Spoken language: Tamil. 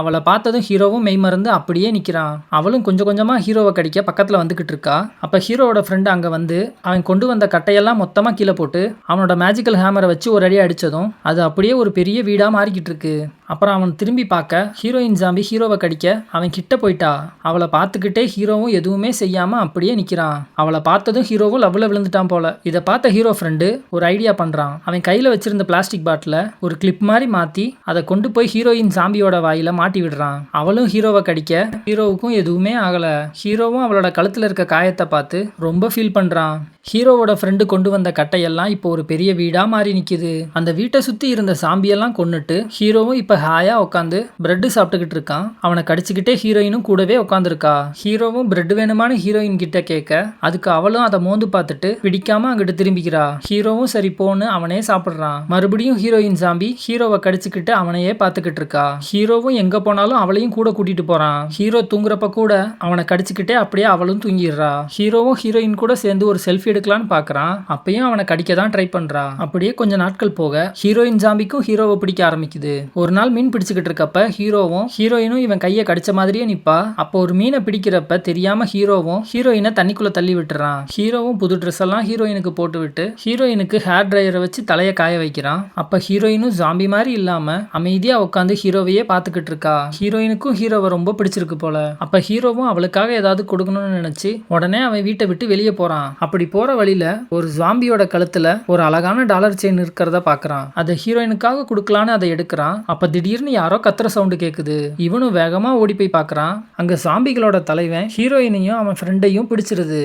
அவள பார்த்ததும் ஹீரோவும் மெய்மறந்து அப்படியே நிக்கிறான். அவளும் கொஞ்சம் கொஞ்சமா ஹீரோவ கடிக்க பக்கத்துல வந்துகிட்டு இருக்கா. அப்ப ஹீரோவோட ஃப்ரெண்ட் அங்க வந்து அவன் கொண்டு வந்த கட்டையெல்லாம் மொத்தமா கீழ போட்டு அவனோட மேஜிக்கல் ஹேமரை வச்சு ஒரு அடி அடிச்சதும் அது அப்படியே ஒரு பெரிய வீடா மாறிக்கிட்டு இருக்கு. அப்புறம் அவன் திரும்பி பார்க்க ஹீரோயின் ஜாம்பி ஹீரோவை கடிக்க அவன் கிட்ட போயிட்டா. அவளை பார்த்துக்கிட்டே ஹீரோவும் எதுவுமே செய்யாம அப்படியே நிக்கிறான். அவளை பார்த்ததும் ஹீரோவும் லவ்ல விழுந்துட்டான் போல. இதை பார்த்த ஹீரோ ஃப்ரெண்டு ஒரு ஐடியா பண்றான். அவன் கையில வச்சிருந்த பிளாஸ்டிக் பாட்டில ஒரு கிளிப் மாதிரி மாத்தி அதை கொண்டு போய் ஹீரோயின் ஜாம்பியோட வாயில மாட்டி விடுறான். அவளும் ஹீரோவை கடிக்க ஹீரோவுக்கும் எதுவுமே ஆகல. ஹீரோவும் அவளோட கழுத்துல இருக்க காயத்தை பார்த்து ரொம்ப ஃபீல் பண்றான். ஹீரோவோட ஃப்ரெண்டு கொண்டு வந்த கட்டையெல்லாம் இப்போ ஒரு பெரிய வீடா மாறி நிக்குது. அந்த வீட்டை சுத்தி இருந்த சாம்பியெல்லாம் கொன்னுட்டு ஹீரோவும் இப்ப ஹாயா உட்காந்து பிரெட் சாப்பிட்டுக்கிட்டு இருக்கான். அவனை கடிச்சுக்கிட்டே ஹீரோயினும் கூடவே உட்காந்துருக்கா. ஹீரோவும் பிரெட் வேணுமான்னு ஹீரோயின் கிட்ட கேட்க அதுக்கு அவளும் அதை மோந்து பார்த்துட்டு பிடிக்காம அங்கிட்டு திரும்பிக்கிறா. ஹீரோவும் சரி போன்னு அவனே சாப்பிடுறான். மறுபடியும் ஹீரோயின் சாம்பி ஹீரோவை கடிச்சுக்கிட்டு அவனையே பார்த்துக்கிட்டு இருக்கா. ஹீரோவும் எங்க போனாலும் அவளையும் கூட கூட்டிட்டு போறான். ஹீரோ தூங்குறப்ப கூட அவனை கடிச்சுக்கிட்டே அப்படியே அவளும் தூங்கிடுறா. ஹீரோவும் ஹீரோயின் கூட சேர்ந்து ஒரு செல்ஃபி எடுக்கலான்னு பாக்குறான். அப்பயும் அவனை கடிக்க தான் ட்ரை பண்றா. அப்படியே கொஞ்ச நாட்கள் போக ஹீரோயின் ஜாம்பிக்கும் ஹீரோவை பிடிக்க ஆரம்பிக்குது. ஒரு நாள் மீன் பிடிச்சுக்கிட்டு இருக்கப்ப ஹீரோவும் ஹீரோயினும் இவன் கையை கடிச்ச மாதிரியே நிப்பா. அப்போ ஒரு மீனை பிடிக்கிறப்ப தெரியாம ஹீரோவும் ஹீரோயினை தண்ணிக்குள்ள தள்ளி விட்டுறான். ஹீரோவும் புது ட்ரெஸ் எல்லாம் ஹீரோயினுக்கு போட்டு விட்டு ஹீரோயினுக்கு ஹேர் ட்ரையரை வச்சு தலையை காய வைக்கிறான். அப்ப ஹீரோயினும் ஜாம்பி மாதிரி இல்லாம அமைதியா உட்காந்து ஹீரோவையே பாத்துக்கிட்டு இருக்கா. ஹீரோயினுக்கும் ஹீரோவை ரொம்ப பிடிச்சிருக்கு போல. அப்ப ஹீரோவும் அவளுக்காக ஏதாவது கொடுக்கணும்னு நினைச்சு உடனே அவன் வீட்டை விட்டு வெளியே போறான். அப்படி போற வழியில ஒரு ஜாம்பியோட கழுத்துல ஒரு அழகான டாலர் செயின் இருக்கிறத பாக்குறான். அதை ஹீரோயினுக்காக கொடுக்கலான்னு அதை எடுக்கிறான். அப்ப திடீர்னு யாரோ கத்துற சவுண்டு கேக்குது. இவனும் வேகமா ஓடி போய் பாக்குறான். அங்க ஜாம்பிகளோட தலைவன் ஹீரோயினையும் அவன் ஃப்ரெண்டையும் பிடிச்சிருது.